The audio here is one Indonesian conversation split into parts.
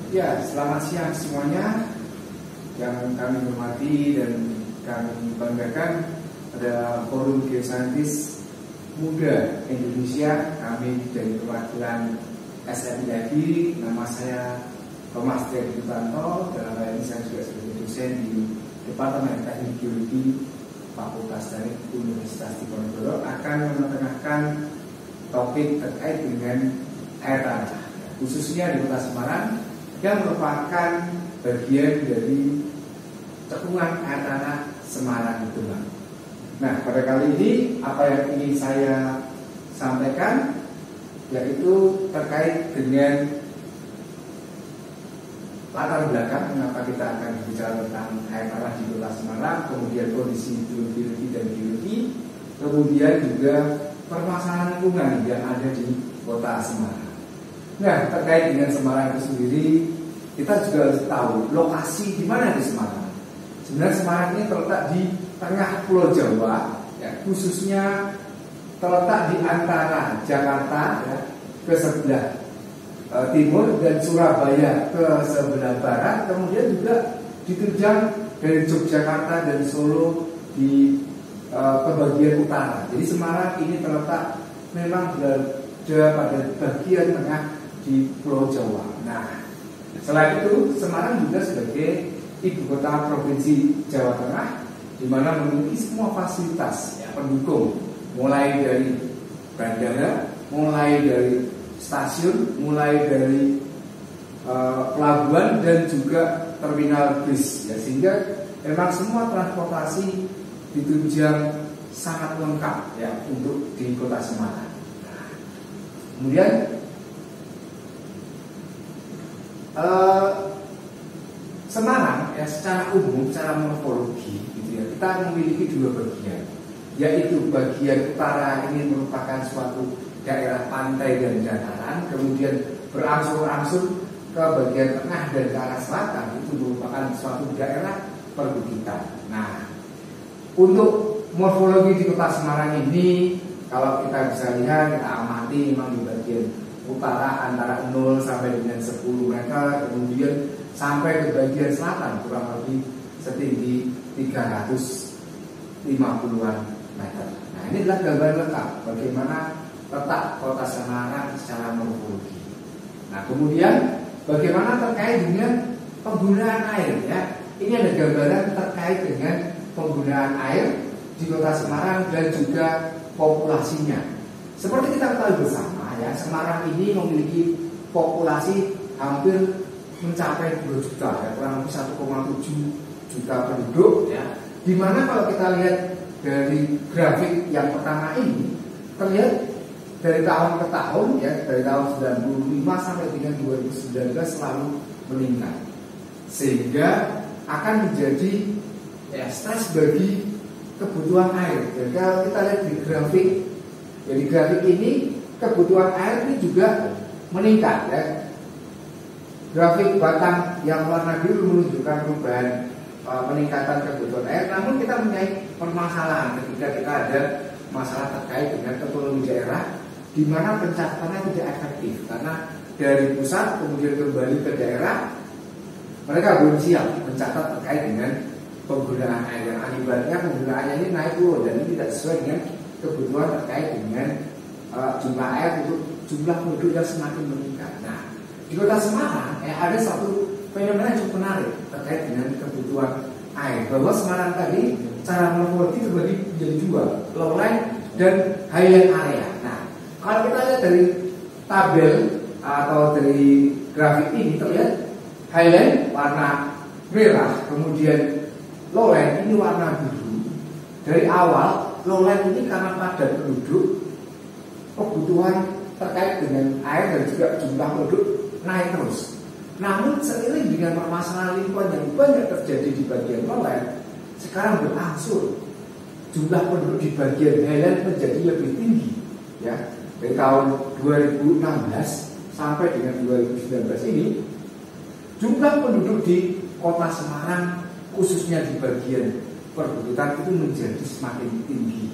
Ya, selamat siang semuanya yang kami hormati dan kami banggakan pada Forum Geosaintis Muda Indonesia. Kami dari perwakilan SMIAG, nama saya Thomas Triagutanto. Dalam hal ini saya juga sebagai dosen di Departemen Teknik Geologi Fakultas Teknik Universitas Diponegoro akan menetengahkan topik terkait dengan air tanah, khususnya di Kota Semarang yang merupakan bagian dari cekungan air tanah Semarang Demak. Nah, pada kali ini apa yang ingin saya sampaikan yaitu terkait dengan latar belakang mengapa kita akan bicara tentang air tanah di Kota Semarang, kemudian kondisi geologi dan geologi, kemudian juga permasalahan lingkungan yang ada di Kota Semarang. Nah, terkait dengan Semarang itu sendiri, kita juga harus tahu lokasi di mana di Semarang. Sebenarnya Semarang ini terletak di tengah Pulau Jawa, ya, khususnya terletak di antara Jakarta ya, ke sebelah timur dan Surabaya ke sebelah barat, kemudian juga diterjang dari Yogyakarta dan Solo di ke bagian utara. Jadi Semarang ini terletak memang berada pada bagian tengah di Pulau Jawa. Nah, selain itu Semarang juga sebagai ibu kota provinsi Jawa Tengah, di mana memiliki semua fasilitas ya, pendukung, mulai dari bandara, mulai dari stasiun, mulai dari pelabuhan dan juga terminal bis, ya, sehingga memang semua transportasi ditunjang sangat lengkap ya untuk di Kota Semarang. Nah, kemudian Semarang ya secara umum, secara morfologi gitu ya, kita memiliki dua bagian, yaitu bagian utara ini merupakan suatu daerah pantai dan dataran, kemudian berangsur-angsur ke bagian tengah dan ke arah selatan itu merupakan suatu daerah perbukitan. Nah, untuk morfologi di Kota Semarang ini, kalau kita bisa lihat, kita amati memang di bagian utara antara 0 sampai dengan 10 meter, kemudian sampai ke bagian selatan kurang lebih setinggi 350-an meter. Nah, ini adalah gambaran lengkap bagaimana letak Kota Semarang secara morfologi. Nah, kemudian bagaimana terkait dengan penggunaan air ya. Ini ada gambaran terkait dengan penggunaan air di Kota Semarang dan juga populasinya. Seperti kita ketahui bersama ya, Semarang ini memiliki populasi hampir mencapai 2 juta ya, kurang lebih 1,7 juta penduduk ya. Dimana kalau kita lihat dari grafik yang pertama ini terlihat dari tahun ke tahun ya, dari tahun 95 sampai dengan 2019 selalu meningkat, sehingga akan menjadi ya, stres bagi kebutuhan air. Jadi kalau kita lihat di grafik, ya, di grafik ini kebutuhan air ini juga meningkat ya. Grafik batang yang warna biru menunjukkan perubahan peningkatan kebutuhan air. Namun kita mempunyai permasalahan ketika kita ada masalah terkait dengan otonomi daerah, di mana pencatatannya tidak efektif karena dari pusat kemudian kembali ke daerah mereka belum siap mencatat terkait dengan penggunaan air, yang akibatnya penggunaannya ini naik turun dan ini tidak sesuai dengan kebutuhan terkait dengan jumlah air untuk jumlah penduduk yang semakin meningkat. Nah, di Kota Semarang ada satu fenomena yang cukup menarik terkait dengan kebutuhan air, bahwa Semarang tadi secara morfologi terbagi menjadi dua, lowland dan highland area. Nah, kalau kita lihat dari tabel atau dari grafik ini terlihat highland warna merah, kemudian lowland ini warna biru. Dari awal lowland ini karena padat penduduk, kebutuhan terkait dengan air dan juga jumlah penduduk naik terus. Namun seiring dengan permasalahan lingkungan yang banyak terjadi di bagian lowland, sekarang berangsur jumlah penduduk di bagian highland menjadi lebih tinggi ya. Dari tahun 2016 sampai dengan 2019 ini, jumlah penduduk di Kota Semarang khususnya di bagian perbukitan itu menjadi semakin tinggi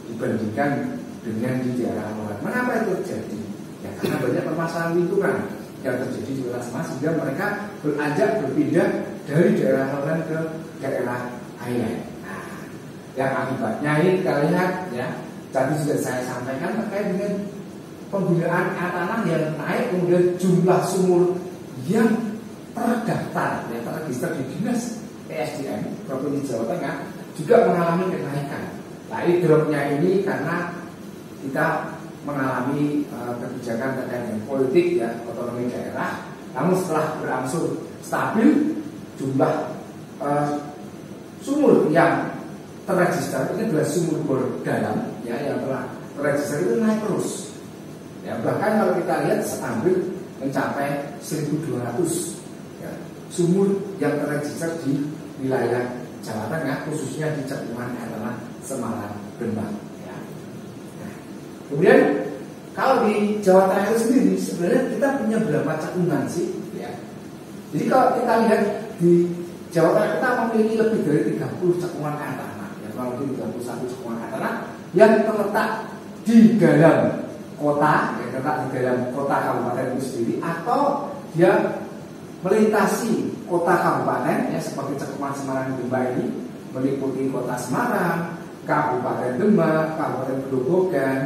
dibandingkan dengan di daerah lowland. Mengapa itu terjadi? Ya karena banyak permasalahan lingkungan. yang terjadi di Kota Semarang, sehingga mereka beranjak berpindah dari daerah lowland ke daerah highland. Nah, yang akibatnya ini kita lihat ya, tadi sudah saya sampaikan terkait dengan penggunaan air tanah yang naik, kemudian jumlah sumur yang terdaftar, yang terregister di Dinas ESDM Provinsi Jawa Tengah juga mengalami kenaikan. Nah, ini dropnya ini karena kita mengalami kebijakan terkait dengan politik ya, otonomi daerah. Namun setelah berangsur stabil, jumlah sumur yang terregister ini adalah sumur bor dalam ya, yang telah terregister itu naik terus. Ya, bahkan kalau kita lihat stabil mencapai 1.200 ya, sumur yang terregister di wilayah Jawa Tengah, khususnya di cekungan air tanah Semarang Rembang. Ya. Nah, kemudian kalau di Jawa Tengah itu sendiri sebenarnya kita punya berapa cekungan sih? Ya. Jadi kalau kita lihat di Jawa Tengah kita memiliki lebih dari 30 cekungan air tanah, ya, kurang lebih 31 cekungan air tanah yang terletak di dalam kota, ya, terletak di dalam kota kabupaten itu sendiri, atau dia melintasi kota kabupaten ya, seperti cekungan Semarang Demak ini meliputi kota Semarang, Kabupaten Demak, Kabupaten Grobogan,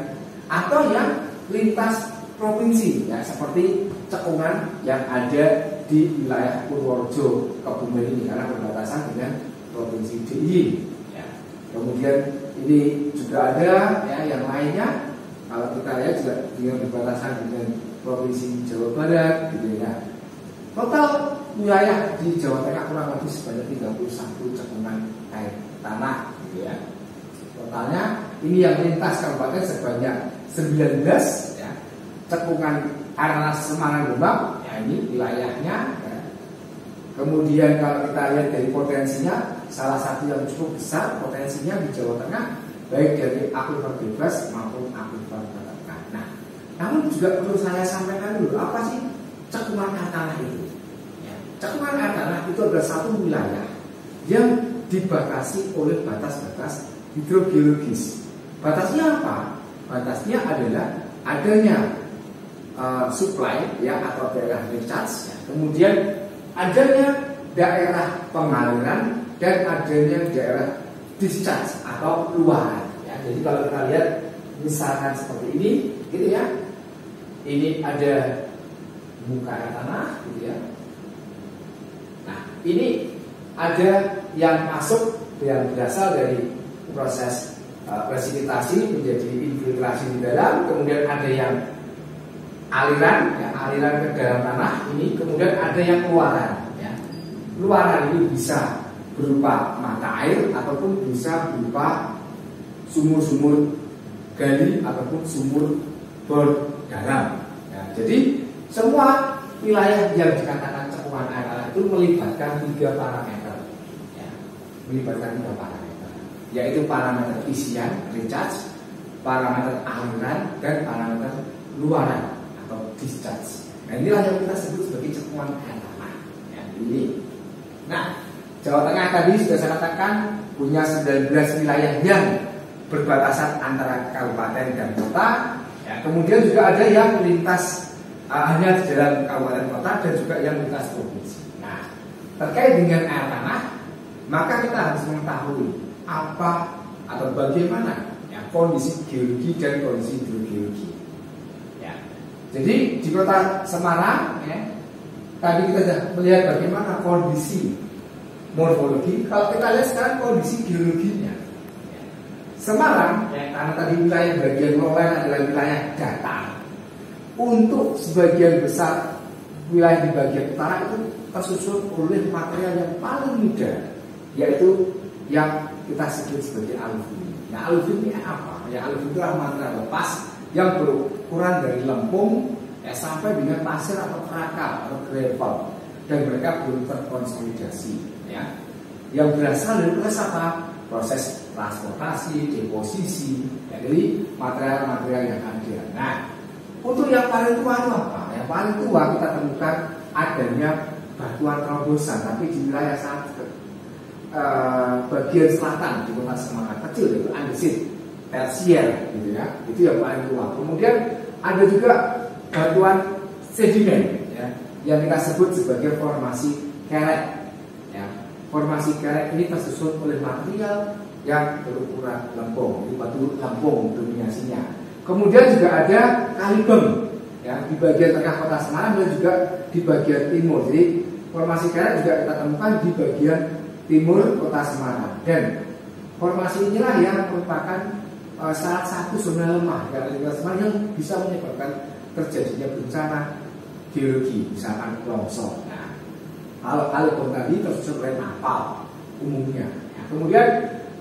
atau yang lintas provinsi ya, seperti cekungan yang ada di wilayah Purworejo, Kebumen ini karena berbatasan dengan provinsi DIY ya. Kemudian ini juga ada ya yang lainnya, kalau kita lihat juga dengan berbatasan dengan provinsi Jawa Barat gitu ya. Total wilayah di Jawa Tengah kurang lebih sebanyak 31 cekungan air tanah gitu ya. Totalnya ini yang lintas kabupaten sebanyak 19 ya, cekungan air tanah Semarang Rembang ya, ini wilayahnya ya. Kemudian kalau kita lihat dari potensinya, salah satu yang cukup besar potensinya di Jawa Tengah, baik dari akuifer bebas maupun akuifer tertekan. Nah, namun juga perlu saya sampaikan dulu, apa sih cekungan air tanah itu? Ya, cekungan air tanah itu adalah satu wilayah yang dibatasi oleh batas-batas hidrogeologis. Batasnya apa? Batasnya adalah adanya supply ya, atau daerah recharge ya. Kemudian adanya daerah pengaliran dan adanya daerah discharge atau luaran ya. Jadi kalau kita lihat misalkan seperti ini gitu ya, ini ada muka air tanah gitu ya. Nah, ini ada yang masuk yang berasal dari proses presipitasi menjadi infiltrasi di dalam, kemudian ada yang aliran ya, aliran ke dalam tanah ini, kemudian ada yang keluaran ya. Luaran ini bisa berupa mata air ataupun bisa berupa sumur-sumur gali ataupun sumur bor dalam ya. Jadi semua wilayah yang dikatakan cekungan air tanah itu melibatkan 3 parameter ya. Melibatkan 3 parameter, yaitu parameter isian recharge, parameter aliran, dan parameter luaran atau discharge. Nah, inilah yang kita sebut sebagai cekungan air tanah ya, ini. Nah, Jawa Tengah tadi sudah saya katakan punya 19 wilayah yang berbatasan antara kabupaten dan kota ya. Kemudian juga ada yang lintas hanya di dalam kabupaten kota dan juga yang lintas provinsi. Nah, terkait dengan air tanah, maka kita harus mengetahui apa atau bagaimana ya, kondisi geologi dan kondisi hidrogeologi. Ya. Jadi di kota Semarang, ya, tadi kita sudah melihat bagaimana kondisi morfologi. Kalau kita lihat sekarang kondisi geologinya, ya. Semarang, ya, karena tadi wilayah bagian lowland adalah wilayah datar. Untuk sebagian besar wilayah di bagian utara itu tersusun oleh material yang paling mudah, yaitu yang kita sebut sebagai aluvin. Nah, aluvin ini apa? Ya, aluvin itu adalah material lepas yang berukuran dari lempung ya, sampai dengan pasir atau krakal atau gravel, dan mereka belum terkonsolidasi ya. Yang berasal dari proses apa? Proses transportasi, deposisi ya, dari material-material yang ada. Nah, untuk yang paling tua itu apa? Yang paling tua kita temukan adanya batuan trombosan, tapi di wilayah sangat bagian selatan di kota Semarang kecil, yaitu andesit tersier gitu ya. Itu yang paling tua. Kemudian ada juga batuan sedimen ya, yang kita sebut sebagai formasi kerek. Ya. Formasi kerek ini tersusun oleh material yang berukuran lempung, ini batu lempung dominasinya. Kemudian juga ada kalibeng, ya, di bagian tengah kota Semarang dan juga di bagian timur. Jadi formasi kerek juga kita temukan di bagian timur kota Semarang. Dan formasi inilah yang merupakan salah satu zona lemah dari kota Semarang yang bisa menyebabkan terjadinya bencana geologi, misalkan longsor. Nah, kalau kalibeng tadi tersusun oleh napal umumnya. Nah, kemudian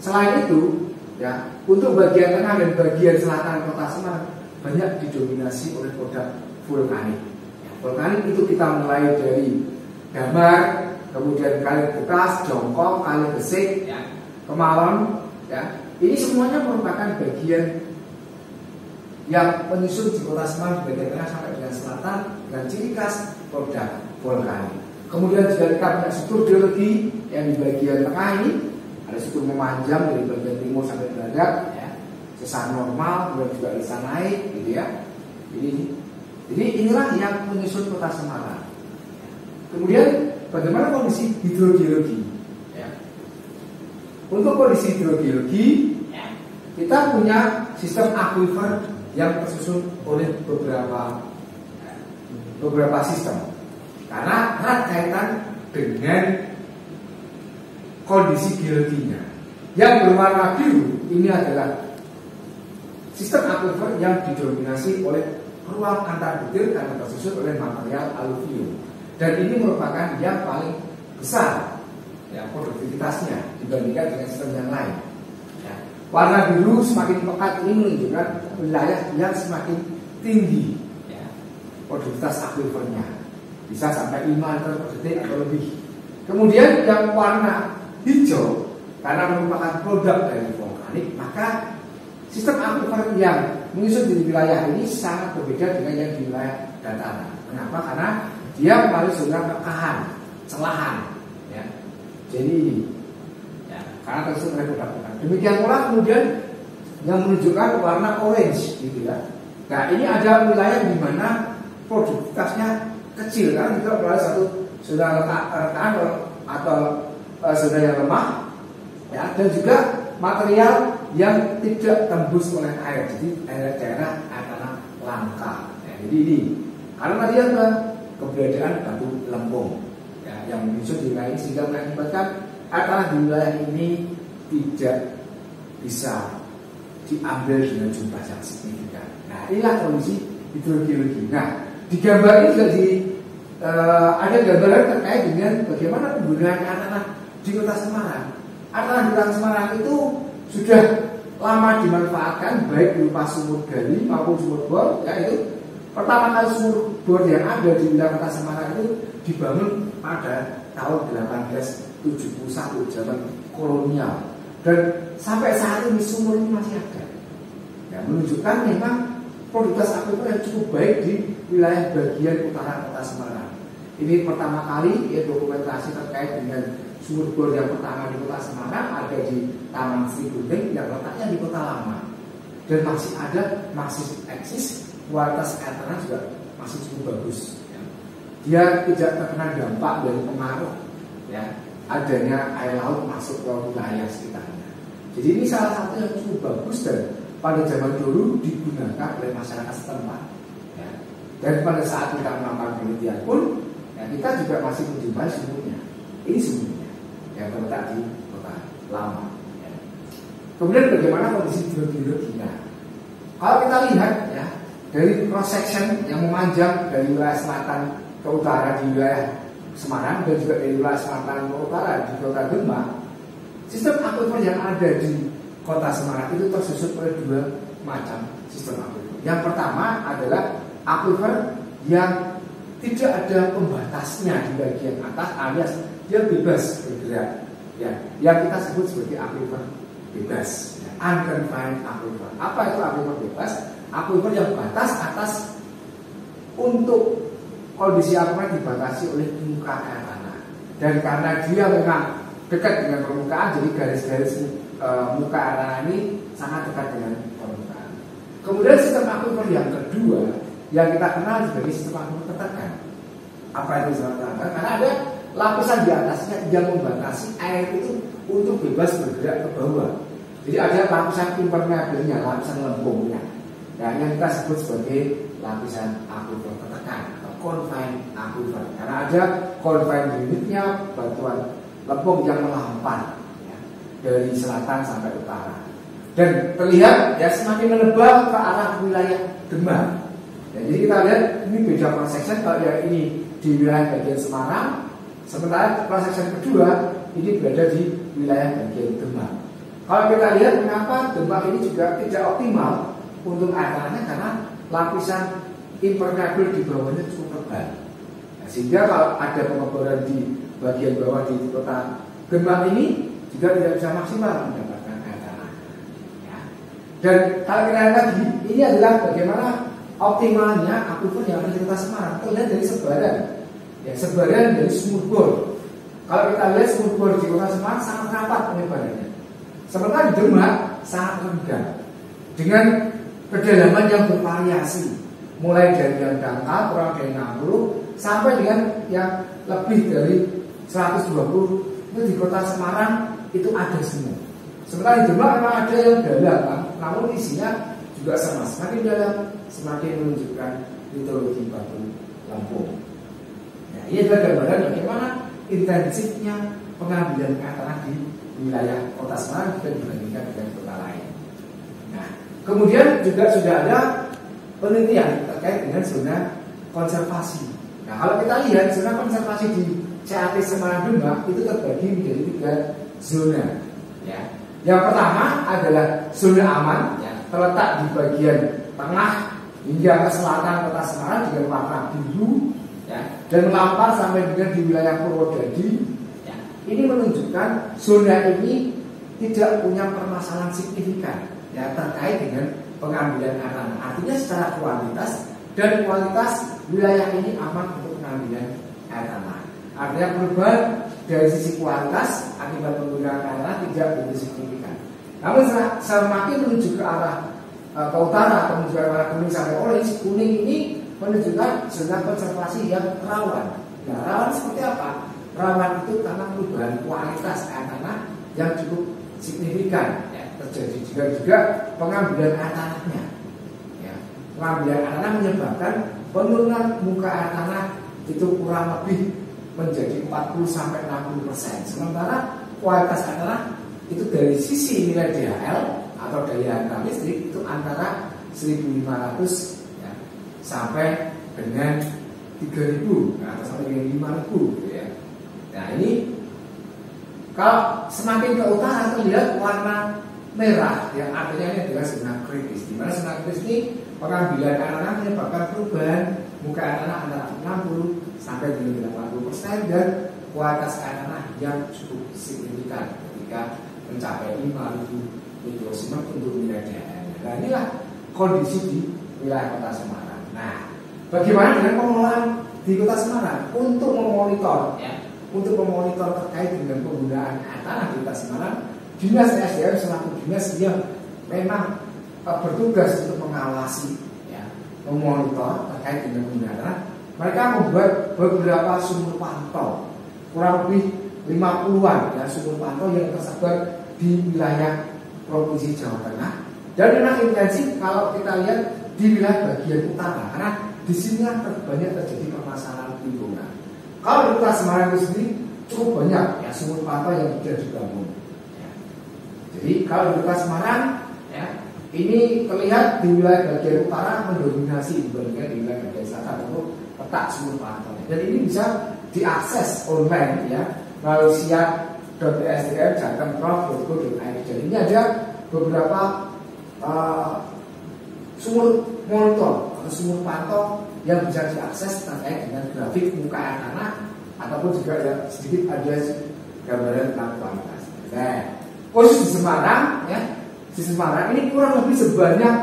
selain itu, ya, untuk bagian tengah dan bagian selatan kota Semarang banyak didominasi oleh produk vulkanik. Ya, vulkanik itu kita mulai dari Damar, kemudian Kali Bekas, Jongkong, Kali Besik, ya, Kemalon, ya. Ini semuanya merupakan bagian yang menyusun di kota Semarang bagian tengah sampai dengan selatan dengan ciri khas produk vulkanik. Kemudian juga kita punya struktur geologi yang di bagian tengah ini ada struktur memanjang dari bagian timur sampai barat, ya, sesar normal, kemudian juga bisa naik, gitu ya. Jadi inilah yang menyusun kota Semarang. Kemudian bagaimana kondisi hidrogeologi? Ya. Untuk kondisi hidrogeologi, ya, kita punya sistem akuifer yang tersusun oleh beberapa sistem. Karena erat kaitan dengan kondisi geologinya. Yang berwarna biru ini adalah sistem akuifer yang didominasi oleh ruang antar butir karena tersusun oleh material aluvium. Dan ini merupakan yang paling besar, ya, produktivitasnya dibandingkan dengan sistem yang lain. Ya. Warna biru semakin pekat ini menunjukkan wilayah yang semakin tinggi, ya, produktivitas akuifernya, bisa sampai 5 liter per detik atau lebih. Kemudian yang warna hijau karena merupakan produk dari vulkanik, maka sistem akuifer yang menyusun di wilayah ini sangat berbeda dengan yang di wilayah dataran. Kenapa? Karena dia melalui zona kekahan, celahan, ya. Jadi, ya, karena tersusun oleh produk. Demikian pula kemudian yang menunjukkan warna orange, gitu ya. Nah, ini ada wilayah di mana produktivitasnya kecil, karena juga melalui satu zona rekahan atau zona yang lemah, ya, dan juga material yang tidak tembus oleh air, jadi daerah tanah langka. Ya, jadi ini karena tadi ada keberadaan batu lempung, ya, yang menyusun di wilayah ini sehingga mengakibatkan air tanah di wilayah ini tidak bisa diambil dengan jumlah yang signifikan. Nah, inilah kondisi hidrogeologi. Nah, di gambar ini juga ada gambaran terkait dengan bagaimana penggunaan air tanah di kota Semarang. Air tanah di kota Semarang itu sudah lama dimanfaatkan baik berupa sumur gali maupun sumur bor, ya. Itu pertama kali sumur bor yang ada di wilayah kota Semarang itu dibangun pada tahun 1871 zaman kolonial, dan sampai saat ini sumur ini masih ada, ya, menunjukkan memang produktivitas akuifer yang cukup baik di wilayah bagian utara kota Semarang. Ini pertama kali, ya, dokumentasi terkait dengan sumur bor yang pertama di kota Semarang ada di Taman Sri Gunting yang letaknya di kota lama, dan masih eksis, kualitas air tanah juga masih cukup bagus, ya. Dia tidak terkena dampak dari pengaruh, ya, adanya air laut masuk ke wilayah sekitarnya. Jadi ini salah satu yang cukup bagus dan pada zaman dulu digunakan oleh masyarakat setempat, ya. Dan pada saat kita melakukan penelitian pun, ya, kita juga masih menjumpai sumurnya. Ini sumurnya yang terletak di kota lama, ya. Kemudian bagaimana kondisi hidrogeologinya? Kalau kita lihat, ya, dari cross section yang memanjang dari wilayah selatan ke utara di wilayah Semarang dan juga dari wilayah selatan ke utara di kota Demak, sistem akuifer yang ada di kota Semarang itu tersusun oleh dua macam sistem akuifer. Yang pertama adalah akuifer yang tidak ada pembatasnya di bagian atas, alias dia bebas bergerak, ya, yang kita sebut sebagai akuifer bebas, ya, unconfined aquifer. Apa itu aquifer bebas? Aquifer yang batas atas untuk kondisi aquifer dibatasi oleh muka air tanah. Dan karena dia memang dekat dengan permukaan, jadi garis-garis muka air tanah ini sangat dekat dengan permukaan. Kemudian sistem aquifer yang kedua yang kita kenal sebagai sistem aquifer tertekan. Apa itu zona terangkat? Karena ada lapisan di atasnya yang membatasi air itu untuk bebas bergerak ke bawah. Jadi ada lapisan impermeabelnya, lapisan lempungnya. Nah, yang kita sebut sebagai lapisan aquifer tertekan atau confined aquifer. Karena ada confined unitnya, batuan lempung yang melampar ya, dari selatan sampai utara. Dan terlihat ya semakin menebal ke arah wilayah Demak. Ya, jadi kita lihat ini beda cross section. Kalau yang ini di wilayah bagian Semarang, sementara cross section kedua ini berada di wilayah bagian Demak. Kalau kita lihat mengapa Demak ini juga tidak optimal untuk air tanahnya, karena lapisan impermeabel di bawahnya cukup tebal. Nah, sehingga kalau ada pengeboran di bagian bawah di kota Demak ini juga tidak bisa maksimal mendapatkan air tanah. Ya. Dan kalau kita lihat lagi, ini adalah bagaimana optimalnya aquifer yang ada di kota Semarang. Terlihat dari sebaran, ya sebaran dari sumur bor. Kalau kita lihat sumur bor di kota Semarang sangat rapat penyebarannya. Sementara di Demak sangat renggang dengan kedalaman yang bervariasi, mulai dari yang dangkal kurang dari 60 sampai dengan yang lebih dari 120. Itu di kota Semarang itu ada semua. Sementara di Demak memang ada yang dalam, namun isinya juga sama, semakin dalam semakin menunjukkan litologi batu lempung. Nah, ini adalah gambaran bagaimana intensifnya pengambilan air tanah di wilayah kota Semarang jika dibandingkan dengan kota lain. Nah, kemudian juga sudah ada penelitian terkait dengan zona konservasi. Nah, kalau kita lihat zona konservasi di CAT Semarang Demak itu terbagi menjadi 3 zona. Ya. Yang pertama adalah zona aman, ya, terletak di bagian tengah hingga ke selatan kota Semarang dengan warna biru, ya, dan melampar sampai dengan di wilayah Purwodadi. Ya. Ini menunjukkan zona ini tidak punya permasalahan signifikan, ya, terkait dengan pengambilan air tanah. Artinya secara kuantitas dan kualitas wilayah ini aman untuk pengambilan air tanah. Artinya perubahan dari sisi kualitas akibat penggunaan air tanah tidak begitu signifikan. Namun semakin menuju ke arah ke utara atau menuju ke arah kuning sampai orange, kuning ini menunjukkan zona konservasi yang rawan. Nah, rawan seperti apa? Rawan itu karena perubahan kualitas air tanah yang cukup signifikan, ya, terjadi juga pengambilan air tanahnya. Ya, pengambilan air tanah menyebabkan penurunan muka air tanah itu kurang lebih menjadi 40-60%. Sementara kualitas air tanah itu dari sisi nilai DHL atau daya hantar listrik itu antara 1.500 ya, sampai dengan 3.000 atau sampai dengan 5.000 gitu ya. Nah, ini kalau semakin ke utara terlihat warna merah, yang artinya ini adalah zona kritis. Di mana zona kritis ini pengambilan air tanah menyebabkan perubahan muka air tanah antara 60 sampai dengan 80% dan kualitas air tanah yang cukup signifikan ketika mencapai 5.000 mikrosievert untuk nilai DHL. Nah, inilah kondisi di wilayah kota Semarang. Nah, bagaimana dengan pengelolaan di kota Semarang untuk memonitor, ya, untuk memonitor terkait dengan penggunaan air tanah di kota Semarang? Dinas SDM selaku dinas yang memang bertugas untuk mengawasi, ya, memonitor terkait dengan penggunaan tanah. Mereka membuat beberapa sumur pantau, kurang lebih 50-an ya, sumur pantau yang tersebar di wilayah Provinsi Jawa Tengah. Dan memang intensif kalau kita lihat di wilayah bagian utara, karena di sini banyak terjadi permasalahan lingkungan. Kalau di kota Semarang itu sendiri cukup banyak ya sumur pantau yang sudah dibangun. Ya. Jadi kalau di kota Semarang, ya, ini terlihat di wilayah bagian utara mendominasi dibandingkan di wilayah bagian selatan untuk letak sumur pantau. Dan ini bisa diakses online, ya, melalui siap.sdm.pemprov.go.id. Dan ini ada beberapa sumur monitor atau sumur pantau yang bisa diakses terkait dengan grafik muka air tanah ataupun juga ya, sedikit ada gambaran tentang kualitas. Nah, khusus di Semarang, ya, di Semarang ini kurang lebih sebanyak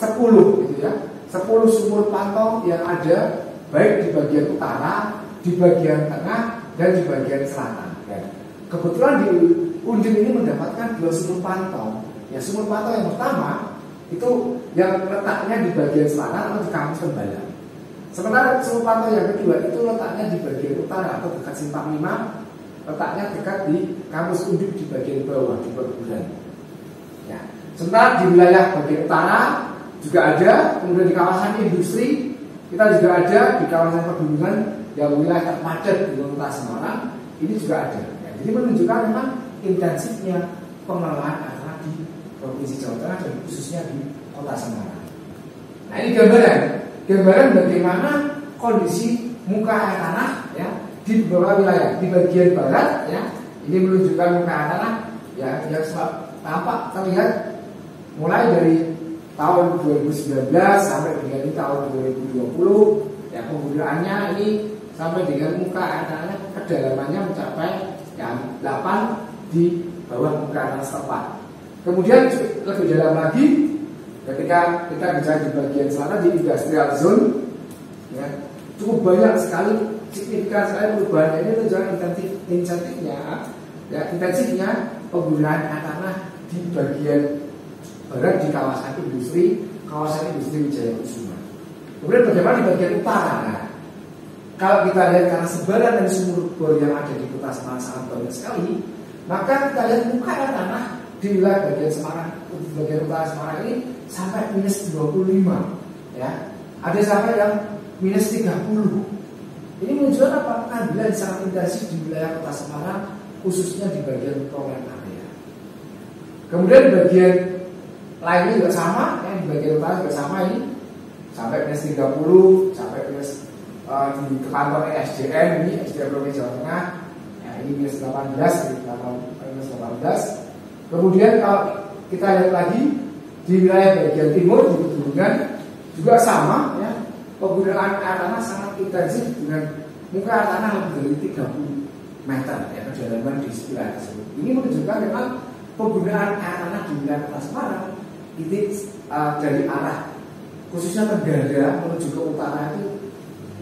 10 gitu ya, 10 sumur pantau yang ada baik di bagian utara, di bagian tengah, dan di bagian selatan. Dan kebetulan di Undip ini mendapatkan 2 sumur pantau. Ya, sumur pantau yang pertama itu yang letaknya di bagian selatan atau di kampus Tembalang. Sementara sumur pantau yang kedua itu letaknya di bagian utara atau dekat Simpang 5, letaknya dekat di kampus Undip di bagian bawah di perburuan. Ya. Sementara di wilayah bagian utara juga ada, kemudian di kawasan industri kita juga ada, di kawasan pegunungan yang wilayah terpadat di Kota Semarang ini juga ada. Ya, jadi menunjukkan memang intensifnya pengelolaan air tanah di Provinsi Jawa Tengah dan khususnya di Kota Semarang. Nah ini gambaran bagaimana kondisi muka air tanah ya di beberapa wilayah. Di bagian barat ya ini menunjukkan muka air tanah ya yang tampak terlihat mulai dari tahun 2019 sampai dengan tahun 2020 ya penggunaannya ini sampai dengan muka air tanahnya kedalamannya mencapai yang 8 di bawah muka air tanah setempat. Kemudian lebih dalam lagi ketika kita bicara di bagian selatan di industrial zone ya, cukup banyak sekali signifikan sekali perubahan ini menunjukkan intensifnya penggunaan air tanah di bagian barat di kawasan industri Wijaya Kusuma. Kemudian bagaimana di bagian utara? Nah, kalau kita lihat karena sebaran dari sumur bor yang ada di Kota Semarang sangat banyak sekali, maka kita lihat muka air tanah di wilayah bagian Semarang, di bagian utara Semarang ini sampai minus 25 ya. Ada sampai yang minus 30. Ini menunjukkan apa? Pengambilan sangat intensif di wilayah Kota Semarang, khususnya di bagian program area. Kemudian di bagian lainnya juga sama, ya, di bagian utara juga sama ini sampai minus 30, sampai minus di kantor SDM ini SDM Provinsi Jawa Tengah, ya, ini minus 18, minus 18. Kemudian kalau kita lihat lagi di wilayah bagian timur di pegunungan juga sama ya, penggunaan air tanah sangat intensif dengan muka air tanah lebih dari 30 meter ya kedalaman di wilayah tersebut. Ini menunjukkan memang penggunaan air tanah di wilayah Kota Semarang itu dari arah khususnya Tenggara menuju ke utara itu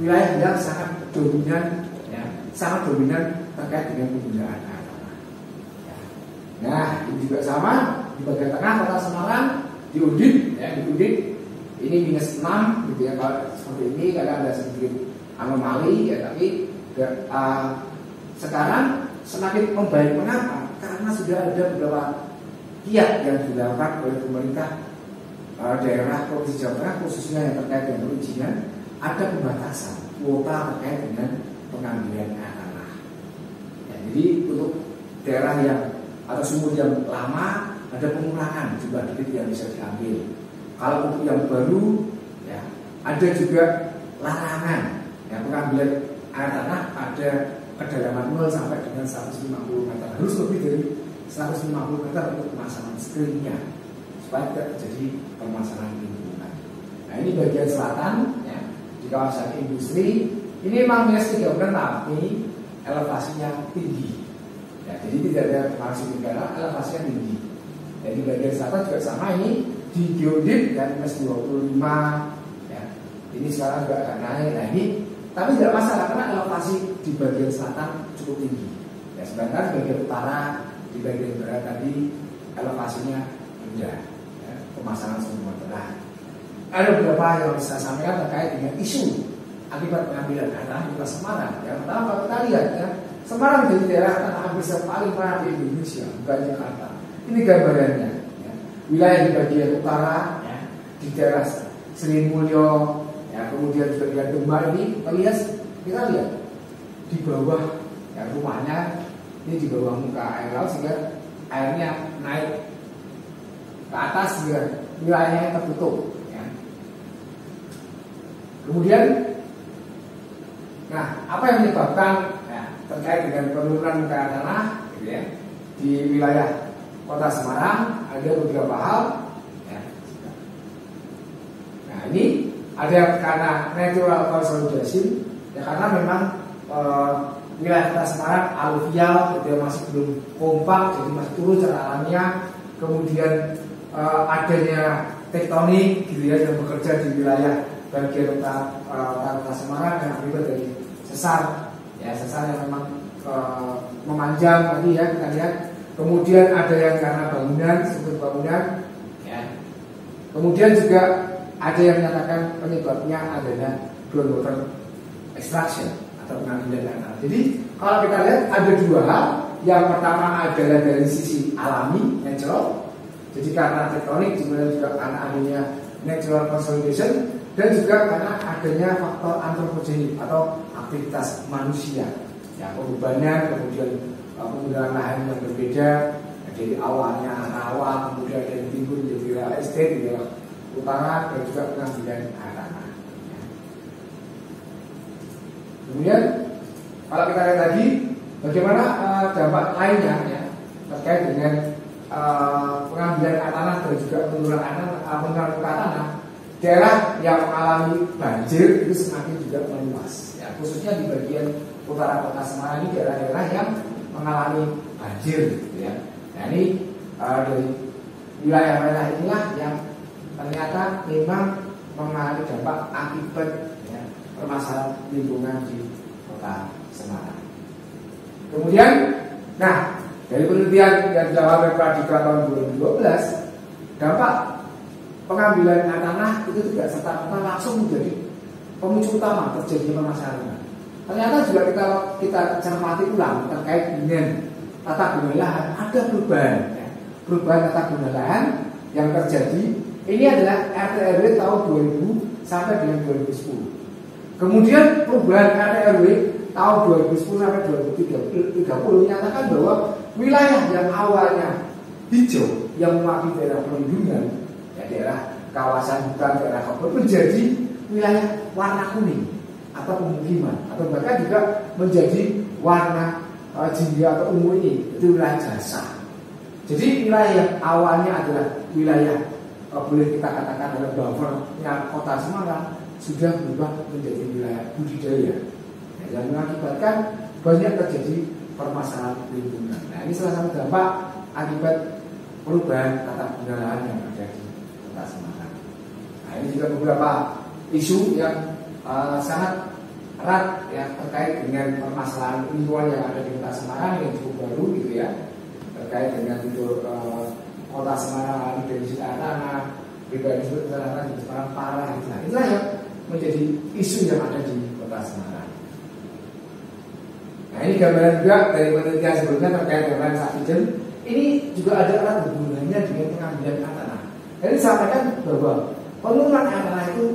wilayah yang sangat dominan ya, sangat dominan terkait dengan penggunaan air tanah. Ya. Nah ini juga sama di bagian tengah Kota Semarang di Undip ya, di Undip ini minus 6 gitu ya. Kalau seperti ini kadang ada sedikit anomali ya, tapi sekarang semakin membaik. Mengapa? Karena sudah ada beberapa kiat yang dilakukan oleh pemerintah daerah Provinsi Jawa Tengah khususnya yang terkait dengan perizinan. Ada pembatasan kuota terkait dengan pengambilan air tanah ya, jadi untuk daerah yang atau sumur yang lama ada pengurangan jumlah debit yang bisa diambil. Kalau untuk yang baru ya ada juga larangan ya, pengambilan air tanah pada kedalaman 0 sampai dengan 150 meter, harus lebih dari 150 meter untuk pemasangan screennya supaya tidak terjadi permasalahan lingkungan. Nah ini bagian selatan ya, di kawasan industri ini memang minus 3 tapi elevasinya tinggi ya, jadi tidak ada pengaruh signifikan, elevasinya tinggi. Jadi bagian selatan juga sama, ini di Geodit dan minus 25 ya. Ini sekarang juga agak naik. Nah ini tapi tidak masalah karena elevasi di bagian selatan cukup tinggi ya, sebenarnya di bagian utara, di bagian barat tadi elevasinya rendah ya, pemasangan sumur tengah. Ada beberapa yang bisa sampaikan terkait dengan isu akibat pengambilan air tanah di Kota Semarang. Yang pertama kita lihat ya, Semarang jadi daerah tanah hampir paling parah di Indonesia, bukan Jakarta. Ini gambarannya ya. Wilayah di bagian utara ya, di daerah Sri Mulyo ya, kemudian juga di Demak ini kita lihat di bawah ya, rumahnya ini di bawah muka air laut sehingga airnya naik ke atas sehingga wilayahnya tertutup ya. Kemudian nah apa yang menyebabkan ya, terkait dengan penurunan muka air tanah gitu ya, di wilayah Kota Semarang ada beberapa hal ya. Nah ini ada karena natural consolidation ya, karena memang wilayah Kota Semarang aluvial gitu ya, masih belum kompak, jadi masih turun secara alamiah. Kemudian adanya tektonik gitu ya, yang bekerja di wilayah bagian Kota Semarang yang akibat dari sesar ya, sesar yang memang memanjang tadi ya kita lihat. Kemudian ada yang karena bangunan, struktur bangunan ya. Kemudian juga ada yang menyatakan penyebabnya adalah groundwater extraction atau pengambilan air tanah. Jadi kalau kita lihat ada dua hal. Yang pertama adalah dari sisi alami, natural. Jadi karena tektonik, kemudian juga karena adanya natural consolidation, dan juga karena adanya faktor antropogenik atau aktivitas manusia. Ya, perubahan, kemudian penggunaan lahan yang berbeda. Jadi awalnya rawa, kemudian dari timur menjadi real estate di daerah utara, dan juga pengambilan air tanah. Ya. Kemudian kalau kita lihat lagi bagaimana dampak lainnya ya, terkait dengan pengambilan air tanah dan juga penurunan muka tanah. Daerah yang mengalami banjir itu semakin juga meluas ya, khususnya di bagian utara kota Semarang ini daerah-daerah yang mengalami banjir gitu ya. Nah ini dari wilayah-wilayah inilah yang ternyata memang mengalami dampak akibat ya, permasalahan lingkungan di kota Semarang. Kemudian, nah dari penelitian yang dilakukan Pradika tahun 2012, dampak pengambilan air tanah itu tidak serta-merta langsung menjadi pemicu utama terjadinya permasalahan. Ternyata juga kita cermati ulang terkait dengan tata guna lahan, ada perubahan, ya. Perubahan tata guna lahan yang terjadi. Ini adalah RT RW tahun 2000 sampai dengan 2010. Kemudian perubahan RT RW tahun 2010 sampai 2030 nyatakan bahwa wilayah yang awalnya hijau yang mewakili daerah perlindungan, ya daerah kawasan hutan, daerah kebun, menjadi wilayah warna kuning atau pemukiman, atau bahkan juga menjadi warna jingga atau ungu ini, itu wilayah jasa. Jadi wilayah yang awalnya adalah wilayah boleh kita katakan adalah buffernya kota Semarang sudah berubah menjadi wilayah budidaya. Yang mengakibatkan banyak terjadi permasalahan lingkungan. Nah ini salah satu dampak akibat perubahan tata guna lahan yang ada di kota Semarang. Nah ini juga beberapa isu yang sangat erat ya terkait dengan permasalahan lingkungan yang ada di kota Semarang yang cukup baru gitu ya, terkait dengan itu kota Semarang dari air tanah, pribadi tanah di Semarang parah gitu. Nah itulah yang menjadi isu yang ada di kota Semarang. Nah ini gambaran juga dari penelitian sebelumnya terkait dengan Sapijen. Ini juga ada erat hubungannya dengan pengambilan air tanah. Jadi disampaikan bahwa penurunan air tanah itu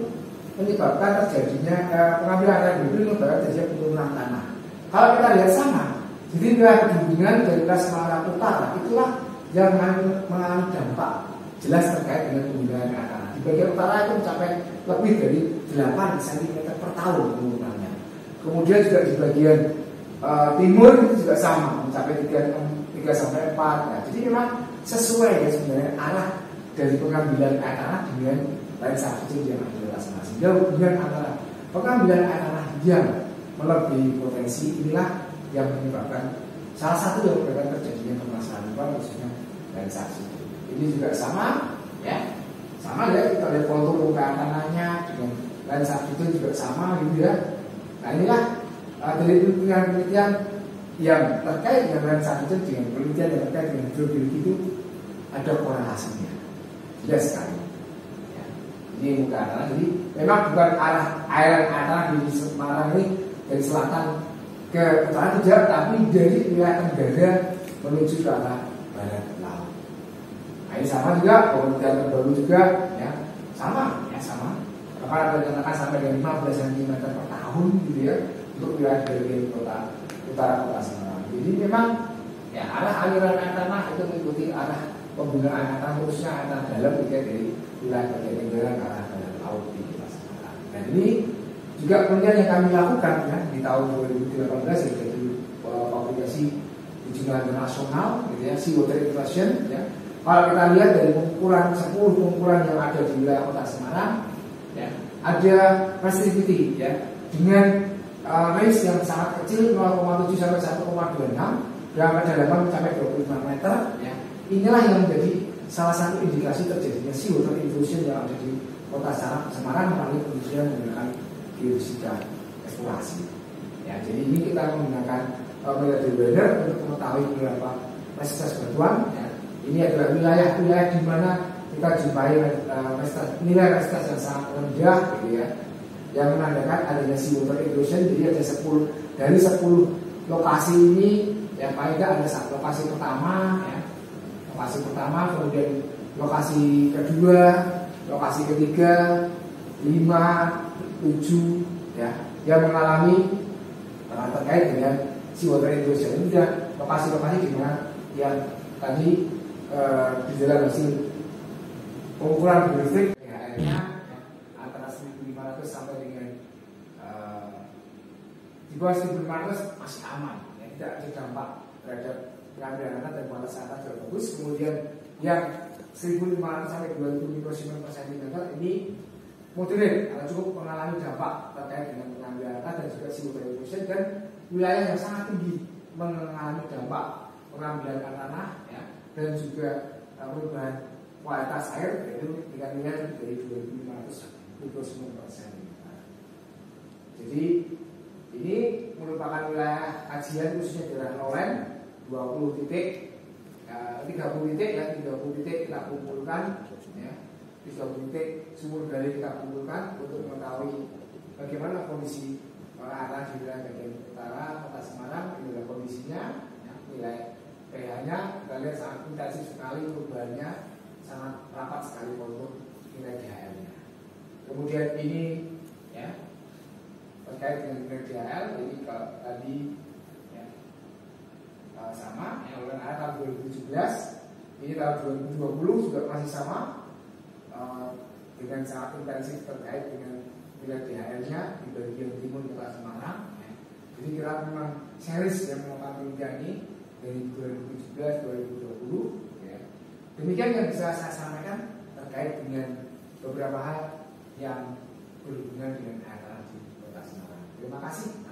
menyebabkan terjadinya pengambilan air tanah itu menyebabkan terjadinya penurunan tanah. Kalau kita lihat sama, jadi wilayah hubungan dari wilayah Semarang Utara itulah yang mengalami dampak jelas terkait dengan penggunaan air tanah. Di bagian utara itu mencapai lebih dari 8 cm per tahun penurunannya. Kemudian juga di bagian timur itu juga sama, mencapai 3 sampai 4. Nah, jadi memang sesuai ya sebenarnya arah dari pengambilan air tanah dengan lensa kecil yang ada di sana. Sehingga hubungan antara pengambilan air tanah yang melebihi potensi inilah yang menyebabkan salah satu yang menyebabkan terjadinya permasalahan lingkungan khususnya lensa kecil. Ini juga sama ya. Sama ya, kita lihat kontur muka air tanahnya dengan lensa kecil juga sama gitu ya. Nah inilah dari penelitian yang terkait dengan lensa kecil dengan penelitian yang terkait dengan hidrogeologi itu ada korelasinya jelas sekali ya. Ini muka air tanah, jadi memang bukan arah air tanah di Semarang ini dari selatan ke utara tidak, tapi dari wilayah tenggara menuju ke arah barat laut. Nah ini sama juga penelitian terbaru juga ya, sama ya sama. Bahkan ada dikatakan sampai dengan 15 cm per tahun gitu ya untuk wilayah dari kota utara kota Semarang. Jadi memang ya arah aliran air tanah itu mengikuti arah penggunaan air tanah, khususnya air tanah dalam gitu ya, dari wilayah bagian tenggara ke arah barat laut di kota Semarang. Dan ini juga penelitian yang kami lakukan ya di tahun 2018 yaitu publikasi di jurnal internasional gitu ya, Seawater Equation ya. Kalau kita lihat dari pengukuran 10 pengukuran yang ada di wilayah kota Semarang ya, ada resistivity ya dengan range yang sangat kecil 0,7 sampai 1,26 dengan kedalaman mencapai 25 meter ya. Inilah yang menjadi salah satu indikasi terjadinya seawater intrusion yang ada di kota Semarang melalui penelitian menggunakan geofisika eksplorasi. Ya, jadi ini kita menggunakan metode weather untuk mengetahui beberapa resistensi batuan. Ya. Ini adalah wilayah-wilayah di mana kita jumpai nilai resistensi yang sangat rendah, gitu ya. yang menandakan adanya seawater erosion. Jadi ada 10 dari 10 lokasi ini, ya paling tidak ada satu lokasi pertama, ya, lokasi pertama, kemudian lokasi kedua, lokasi ketiga, 5, 7, ya, yang mengalami terkait dengan seawater erosion. Ini sudah lokasi-lokasi di mana yang tadi di dalam hasil pengukuran geofisik airnya antara 1.500 sampai dengan di bawah 1.500 masih aman, ya, tidak ada dampak terhadap pengambilan anak dan kualitas atas yang bagus. Kemudian yang 1.500 sampai 2.000 mikrosiemens per sentimeter ini moderat atau cukup mengalami dampak terkait dengan pengambilan atas dan juga seawater erosion, dan wilayah yang sangat tinggi mengalami dampak pengambilan tanah, ya, dan juga perubahan kualitas air, yaitu nilai dari 2.500 mikrosiemens per sentimeter. Jadi ini merupakan wilayah kajian khususnya daerah Lowland, 20 titik, 30 titik, ya, 30 titik kita kumpulkan, ya, 30 titik sumur gali kita kumpulkan untuk mengetahui bagaimana kondisi arah di wilayah bagian utara Kota Semarang. Ini adalah kondisinya, ya, nilai pH-nya kita lihat sangat intensif sekali perubahannya, sangat rapat sekali untuk nilai DHL-nya. Kemudian ini, ya, terkait dengan nilai DHL, jadi kalau tadi, ya, sama, ya, oleh tahun 2017, ini tahun 2020 juga masih sama, dengan sangat intensif terkait dengan nilai DHL-nya di bagian timur Kota Semarang, ya. Jadi kita memang series yang melakukan penelitian ini dari 2017-2020, ya. Demikian yang bisa saya sampaikan terkait dengan beberapa hal yang berhubungan dengan air tanah di Kota Semarang. Terima kasih.